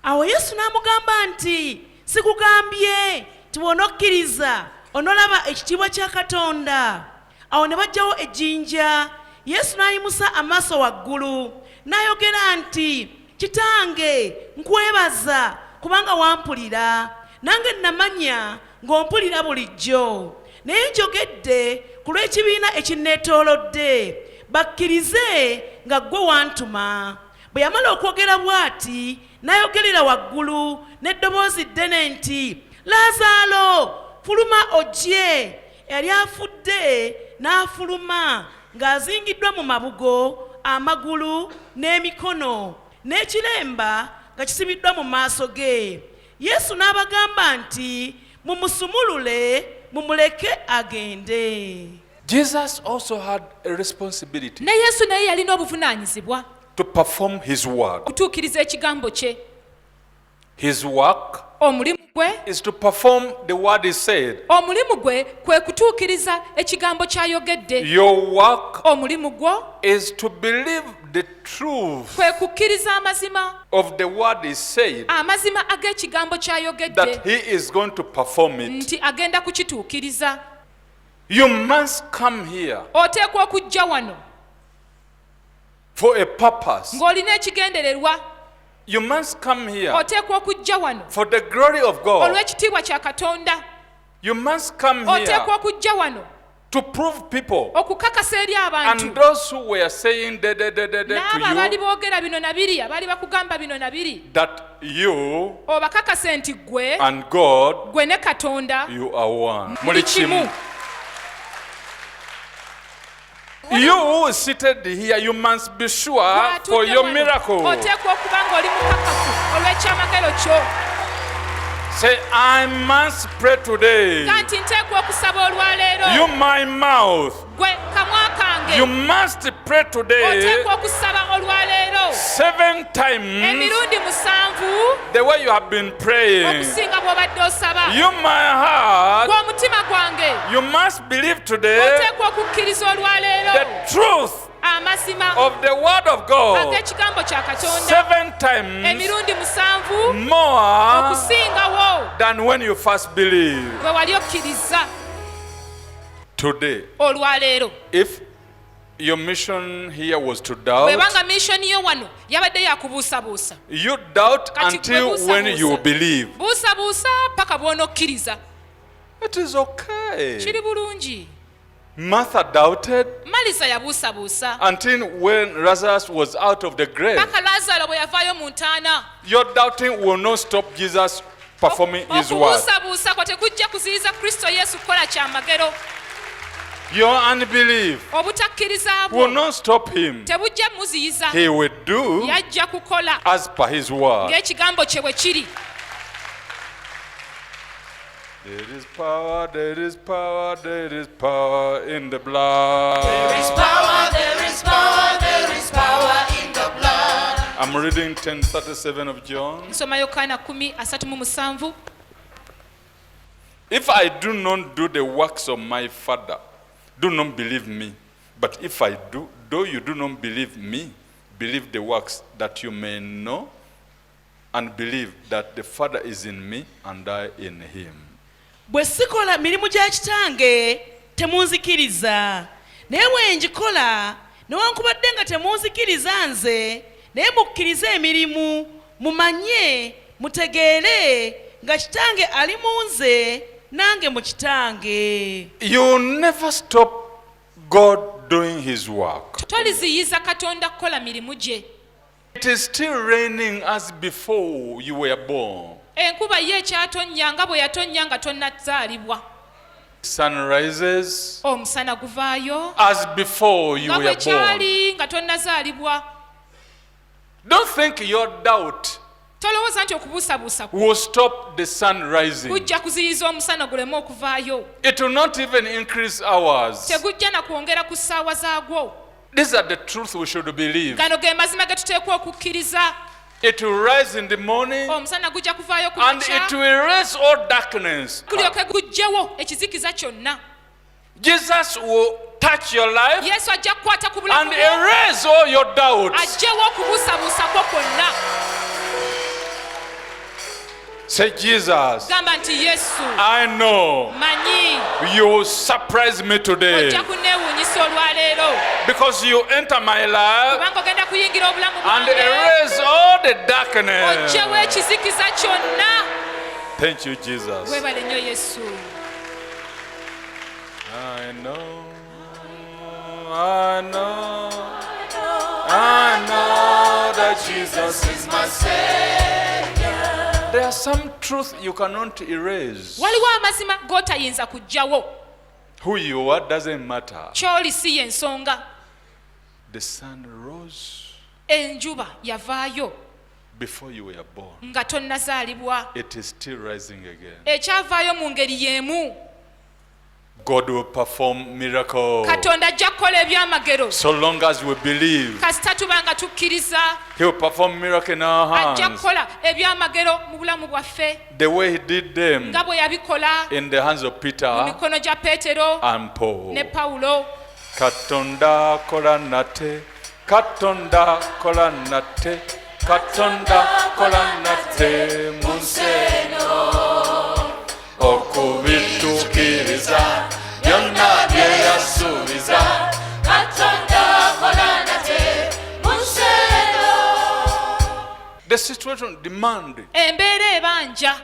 Awo Yesu n'amugamba nti, sikugambye nti bw'onokkiriza onolaba ekitiibwa kya Katonda. Awo ne bajjawo ejjinja. Yesu n'ayimusa amaaso waggulu n'ayogera nti, Kitange, nkwebaza kubanga wampulira. Nange namanya ng'ompulira bulijjo. Naye njogedde ku lw'ekibiina ekinneetoolodde, bakkirize nga ggwe wantuma. Bwe yamala okwogera bw'ati, n'ayogerera waggulu n'eddoboozi ddene nti, Laazaalo, fuluma ojje. Yali afudde n'afuluma ng'azingiddwa mu mabugo amagulu n'emikono n'ekilemba nga kisibiddwa mu maaso ge. Yesu n'abagamba nti mumusumulule mumuleke agende. Jesus also had a responsibility ne Yesu naye yalina obuvunaanyizibwa to perform his word. okutuukiriza ekigambo kye. His work Omulimu gwe is to perform the word he said. omulimu gwe kwe kutuukiriza ekigambo ky'ayogedde. Your work Omulimu gwo is to believe the truth kwe kukkiriza amazima, of the word he said, amazima ag'ekigambo ky'ayogedde that he is going to perform it. nti agenda kukituukiriza. You must come here Oteekwa okujja wano for a purpose. ng'olina ekigendererwa. You must come here Oteekwa okujja wano for the glory of God. olw'ekitiibwa kya Katonda. You must come here Oteekwa okujja wano to prove people okukakasa eri abantu and those who were saying to n'abo abaali you boogera bino na biri, abaali bakugamba bino na biri, that you obakakase nti gwe and God, gwe ne Katonda you are one. muli kimu. You seated here, you must be sure for Bw'atudde your wano, miracle. oteekwa okuba ng'oli mukakafu olw'ekyamagero kyo. Say, I must pray today. Nga nti nteekwa okusaba olwaleero. You, my mouth. Gwe kamwa kange You must pray today oteekwa okusaba olwaleero 7 times emirundi 7 the way you have been praying. okusinga bw'obadde osaba. You, my heart. Gwe omutima gwange You must believe today oteekwa okukkiriza olwaleero the truth amazima of the word of God ag'ekigambo kya Katonda 7 times emirundi 7 more okusingawo than when you first believed. bwe wali okkiriza. Today, Olwaleero if your mission here was to doubt, bwebanga mishoni yo wano yabadde yakubuusabuusa, you doubt kati until gwe when you buusabuusa. believe. Buusabuusa paka bw'onokkiriza. It is okay. Kiri bulungi. Martha doubted Maliza yabuusabuusa until when Lazarus was out of the grave. paka Lazaalo bwe yavaayo mu ntaana. Your doubting will not stop Jesus performing his word. Okubuusabuusa kwa tekujja kuziyiza Kristo Yesu kukola kyamagero. Your unbelief Obutakkiriza will bwo not stop him. tebujja muziyiza. He will do Yajja kukola as per his word. ng'ekigambo kye bwe kiri. There is power, there is power, there is power in the blood. There is power, there is power, there is power in the blood. I'm reading 10:37 of John. Nsoma Yokaana 10:37. If I do not do the works of my Father, do not believe me. But if I do, though you do not believe me, believe the works, that you may know and believe that the Father is in me and I in him. Bwe sikola mirimu gya kitange temunzikiriza, naye bwe ngikola newankubadde nga temunzikiriza nze, naye mukkirize emirimu, mumanye mutegeere nga kitange ali mu nze nange mu kitange. You never stop God doing his work. Toliziyiza Katonda kukola mirimu gye. It is still raining as before you were born. Enkuba ye ekyatonnya nga bwe yatonnya nga tonnazaalibwa. Sun rises Omusana guvaayo as before you nga bwe were born. kyali nga tonnazaalibwa. Don't think your doubt Tolowooza nti okubuusabuusa will stop the sun rising. kujja kuziyiza omusana guleme okuvaayo. It will not even increase hours. Tegujja na kwongera ku ssaawa zaagwo. These are the truths we should believe. Gano ge mazima ge tuteekwa okukkiriza. It will rise in the morning Omusana gujja kuvaayo ku and makya, it will erase all darkness. gulyoke guggyewo ekizikiza kyonna. Jesus will touch your life Yesu ajja kukwata ku bulamu and bwo, erase all your doubts. aggyewo okubuusabuusa kwo kwonna. Say, Jesus, Gamba nti Yesu, I know manyi you will surprise me today ojja kunneewuunyisa olwaleero, because you enter my life kubanga ogenda kuyingira obulamu and bwange, erase all the darkness. oggyewo ekizikiza kyonna. Thank you, Jesus. Weebale nnyo Yesu. I know, I know, I know that Jesus is my Savior. There are some truths you cannot erase. Waliwo amazima g'otayinza kuggyawo. Who you are doesn't matter. Ky'oli si y'ensonga. The sun rose rose enjuba yavaayo before you were born. nga tonnazaalibwa, It is still rising again. ekyavaayo mu ngeri y'emu. God will perform miracles. Katonda ajja kukola ebyamagero So long as we believe, kasita tuba nga tukkiriza, He will perform miracle in our ajja hands. kukola ebyamagero mu bulamu bwaffe The way He did them nga bwe yabikola in the hands of mu Peter mikono gya Peetero and Paul. ne Pawulo. Katonda kola nate, Katonda kola nate, Katonda kola nate munseno. Okubitukiriza byonna bye yasuubiza. The situation demand Embeera ebanja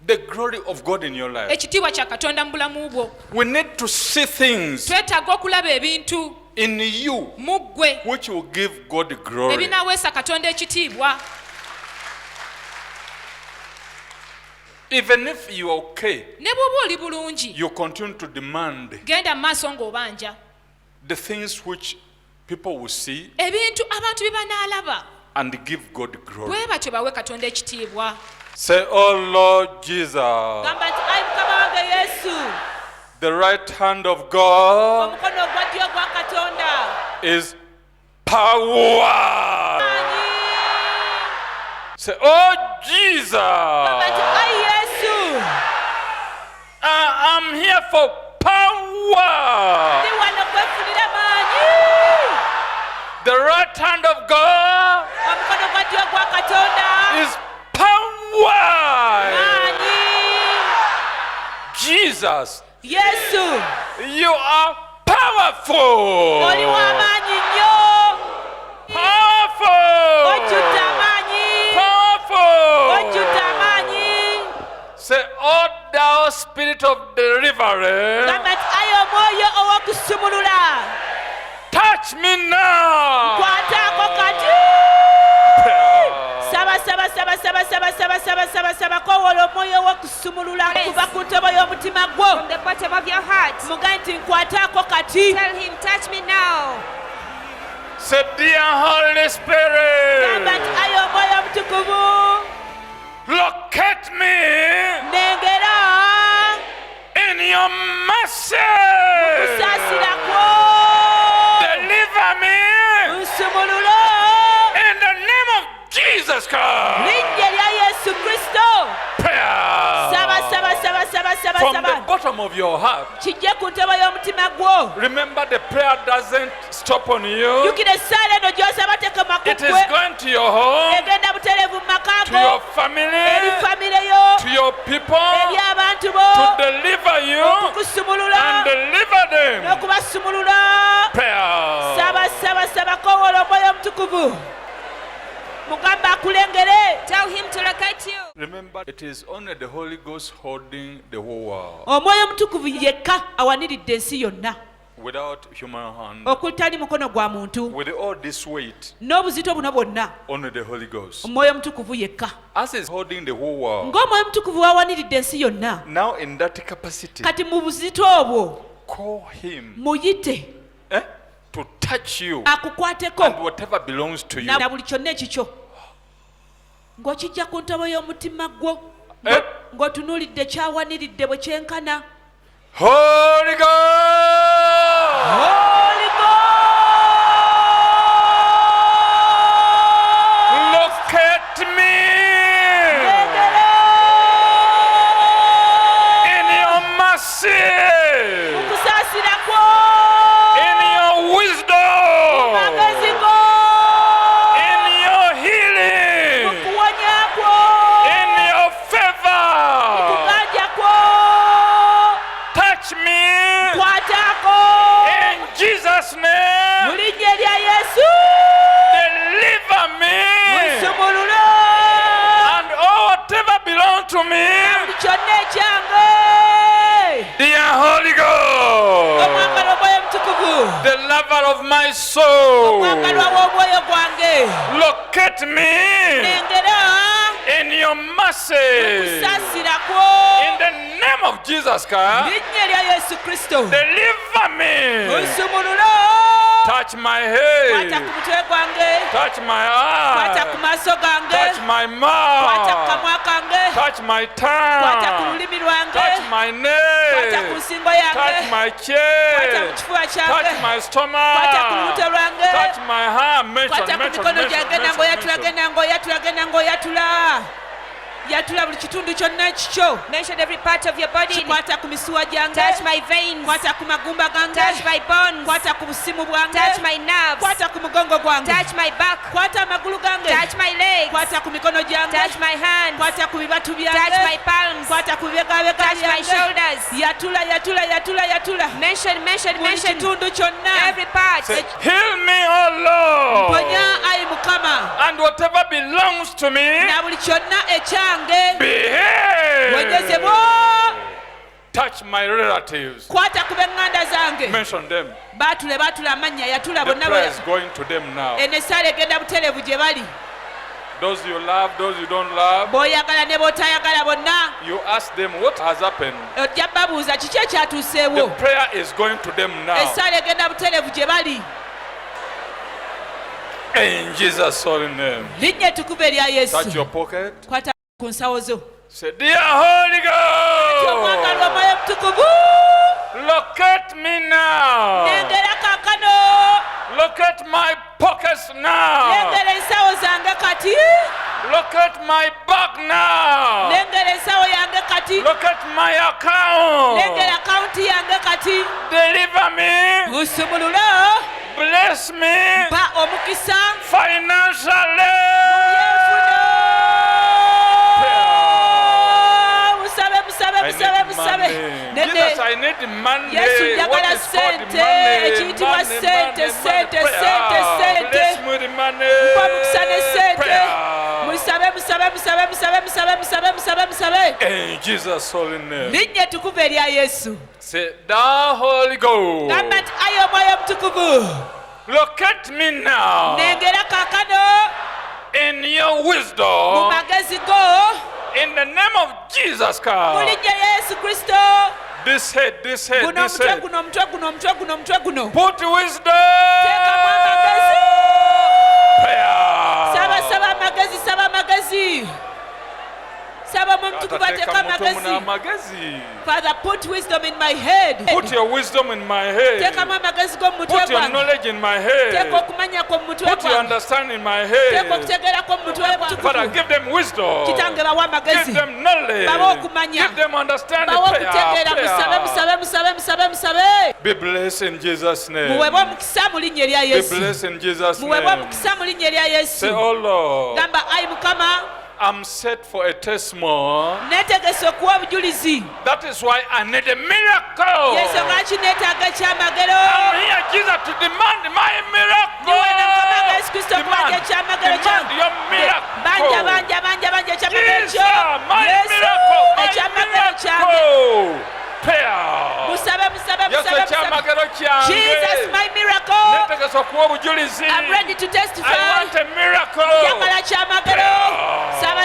the glory of God in your life. ekitiibwa kya Katonda mu bulamu bwo. We need to see things Twetaaga okulaba ebintu in you mu ggwe which will give God glory. ebinaaweesa Katonda ekitiibwa. Even if you are okay, Ne bw'oba oli bulungi, you continue to demand genda mu maaso ng'obanja the things which people will see ebintu abantu bye banaalaba, and give God glory. bwe batyo bawe Katonda ekitiibwa. Say, oh Lord Jesus, gamba nti ayi mukama wange yesu, the right hand of God omukono ogwa ddyo gwa katonda is power. manyi. Say, oh Jesus, Gamba nti ayi yesu, I'm here for power. ndi wano kwefunira maanyi. The right hand of God Omukono gwa ddyo gwa katonda is power. maanyi. Jesus, Yesu, you are powerful. oli w'amaanyi nnyo, Powerful. ojjudde amaanyi, Powerful. ojjudde amaanyi. Say, oh thou spirit of deliverance, Gamba nti ayi omwoyo ow'okusumulula, touch me now. kwataako kati. Saba saba saba saba saba saba saba saba saba kowola omwoyo ow'okusumulula kuva ku ntobo y'omutima gwo. From the bottom of your heart, Mugaye nti nkwataako kati. tell him, touch me now. Say, dear Holy Gamba Spirit, nti ayi omwoyo omutukuvu, locate me nengera in your mercy. kusaasira kwo, Deliver me nsumulula in the name of Jesus Christ. linnya lya Yesu Kristo. Prayer. Saba saba saba saba saba From the saba bottom of your heart. kijje ku ntobo y'omutima gwo. Remember, the prayer doesn't stop on you. Jjukira essaala eno gy'osaba tekema ku It is ggwe, going to your home, egenda butereevu mu maka to go, your eri family, famire yo, to your people, eri abantu bo, to deliver you okukusumulula and deliver them. n'okubasumulula. Prayer. Saba saba saba kowola omwoyo omutukuvu, mugamba akulengere. Tell him to locate you. Remember, it is only the Holy Ghost holding the whole world Omwoyo omutukuvu yekka awaniridde ensi yonna, without human hand. okutali mukono gwa muntu With all this weight, n'obuzito buno bwonna, only the Holy Ghost. omwoyo omutukuvu yekka. As is holding the whole world, Ng'omwoyo omutukuvu wawaniridde ensi yonna, now in that capacity, kati mu buzito obwo call him muyite to touch you and akukwateko whatever belongs to you. na buli kyonna ekikyo, ng'okijja ku ntobo y'omutima gwo, Eh? ng'otunuulidde kyawaniridde bwe kyenkana. Holy Ghost! Holy Locate me in your mercy, kusaasira kwo, in your wisdom, magezi go, in your healing, kuwonya kwo, in your favor. kuganja kwo, Touch me kwatako in Jesus' name. mu linnya lya Yesu, Deliver me nsumulula and all whatever belongs to me. buli kyonna ekyange. Dear Holy Ghost, Omwagalwa omwoyo omutukuvu, the lover of my soul, omwagalwa w'omwoyo gwange, locate me nengera in your mercy. kusaasira kwo In the name of Jesus Christ, linnya lya Yesu Kristo, deliver me. nsumulula Touch my kwata head. ku mutwe gwange, Touch my kwata ku eyes. maaso gange, Touch my kwata ku mouth. kamwa kange, Touch my kwata ku tongue. lulimi lwange, Touch my kwata ku neck. nsingo Touch yange, my kwata mu chest. kifuba Touch kyange, my kwata ku lubuto stomach. lwange, Touch my hand. kwata ku mikono gyange nange oyatula, genda oyatula, oyatula. Yatula buli kitundu kyonna ekikyo. Mention every part of your body. Kikwata ku misuwa gyange, Touch my veins. kwata ku magumba gange, Touch my bones. kwata ku busimu bwange, Touch my nerves. kwata ku mugongo gwange, Touch my back. kwata amagulu gange, Touch my legs. kwata ku mikono gyange, Touch my hands. kwata ku bibatu Touch my byange, palms. kwata ku bibegabega Touch my byange. shoulders. Yatula. Mention Buli kitundu kyonna. every part. Heal me, O Lord. Mponya ayi Mukama, And whatever belongs to me, na buli kyonna ekyange be healed. wonyezebwa. Touch my relatives. Kwata ku b'eŋŋanda zange. Mention them. Baatula amannya, yatula The bonna prayer is going to them now. enesaala egenda butereevu gye bali. Those you love, those you don't love, B'oyagala ne b'otayagala bonna, you ask them what has happened. ojja babuuza kiki The ekyatuuseewo. prayer is going to them now. Essaala egenda butereevu gye bali. In Jesus' holy name. Linnya ettukuvu erya Touch Yesu. your pocket. Kwata ku nsawo zo. Say, Dear Holy Omwagalwa Ghost, Mwoyo Mutukuvu, locate me now. nengera kaakano, Locate my pockets now. nengera ensawo zange kati, Locate my bag now. nengera ensawo yange kati, Locate my account. nengera akawunti yange kati. Deliver me. Musumulula, Bless me mpa omukisa financially. musabe. Jesus, I need money. Yesu What njagala is called sente, money? ekiyitibwa Money, sente, money, sente, money. Prayer. sente. Bless me with money. Mpa omukisa ne sente. Prayer. Musabe. In Jesus' holy name. Linnya ettukuvu erya Yesu. Say, Thou Holy Ghost, Gamba nti ayi Omwoyo Omutukuvu, locate me now nengera kaakano in your mu wisdom. magezi go, In the name of Jesus mu Christ. linnya lya Yesu Kristo. This head. Guno omutwe guno. Put wisdom. Teekamu amagezi. Prayer. Saba amagezi. Saba mu Mutukuvu ateeka amagezi. amagezi. Father, put wisdom in my head. Put your wisdom in my head. Teekamu amagezi go mu mutwe Put your gwange. knowledge in my Teeka head. okumanya kwo mu mutwe Put your gwange. understanding in my Teeka head. okutegeera kwo mu mutwe Father, gwange. give them wisdom. Kitange bawa Give amagezi. them knowledge. Bawa okumanya. Give them understanding. Bawa Prayer. okutegeera. Musabe. Be blessed in Jesus' name. Muweebwe omukisa mu linnya erya Be Yesu. blessed in Jesus' Muweebwe name. omukisa mu linnya erya Say, Yesu. Oh Lord, Gamba ayi Mukama, I'm set for a testimony. neetegese okuwa obujulizi. That is why I need a miracle. Yensonga ki neetaaga ekyamagero. I'm here, Jesus, to demand my miracle. Niwena Mukama Yesu Kristo kubanja ekyamagero Demand your miracle. banja ekyamagero Jesus, kyo. my Yesu, miracle. My ekyamagero kyange. miracle. Prayer. Musabe. Yesu ekyamagero kyange. Jesus, my miracle. Netegese okuwa obujulizi. I'm ready to I testify. want a miracle. Njagala kyamagero. Saba.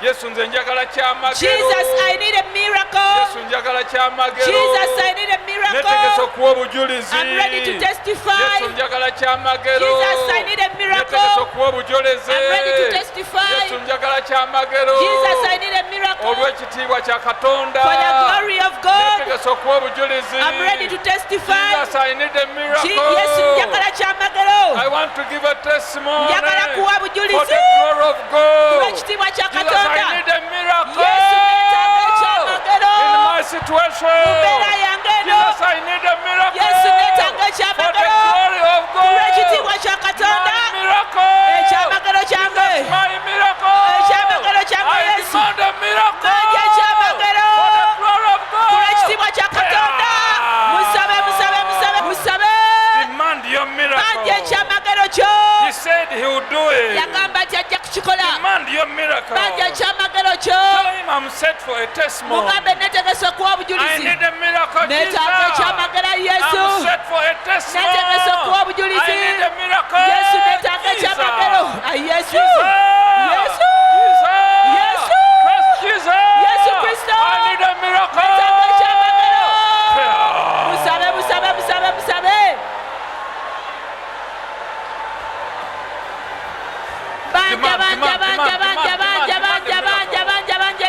Yesu nze njagala kyamagero. Jesus, I need a miracle. Yesu njagala kyamagero. Jesus, I need a Netegese miracle. okuwa obujulizi. I'm ready to testify. Yesu njagala kyamagero. Jesus, I need a miracle. Netegese okuwa obujulizi. I'm ready to testify. Yesu njagala kyamagero. Jesus, I need a miracle. Olw'ekitiibwa kya Katonda. For the glory of God, Netegese okuwa obujulizi. I'm ready to testify. Jesus, I need a miracle. Yesu, njagala kyamagero. I want to give a testimony Njagala kuwa for bujulizi. the glory of God. Olw'ekitiibwa kya Jesus, Katonda. I need a miracle Yesu, neetaaga ekyamagero. in my situation. Mbeera yange eno. Jesus, I need a miracle Yesu, neetaaga for the ekyamagero. glory of God. Olw'ekitiibwa kya Katonda. My miracle. Ekyamagero kyange. My miracle. Ekyamagero kyange, I Yesu. demand a miracle Banja ekyamagero. for the glory of God. Olw'ekitiibwa kya Katonda. Musabe. Demand your Banja miracle. ekyamagero kyo. He said he would do it. Yagamba nti ajja kukikola. Demand your miracle. Banja ekyamagero kyo. Tell him I'm set for a testimony. Mugambe neetegese okuwa I obujulizi. need a miracle, Jesus. Neetaaga ekyamagero Yesu. I'm set for a testimony. Neetegese okuwa obujulizi. I need a miracle. Yesu, neetaaga Jesus. ekyamagero. Ayi Yesu. Jesus. Yesu. Jesus. Yesu. Christ Jesus. Yesu Kristo. I need a miracle. Neetaaga ekyamagero. Prayer. Musabe.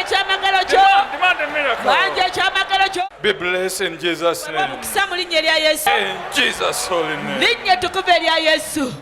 ekyamagalo kyo banja ekyamagalo kyo Be blessed in Jesus' name. mukisa mu linnya erya yesu In Jesus' holy name. linnya ettukuvu erya yesu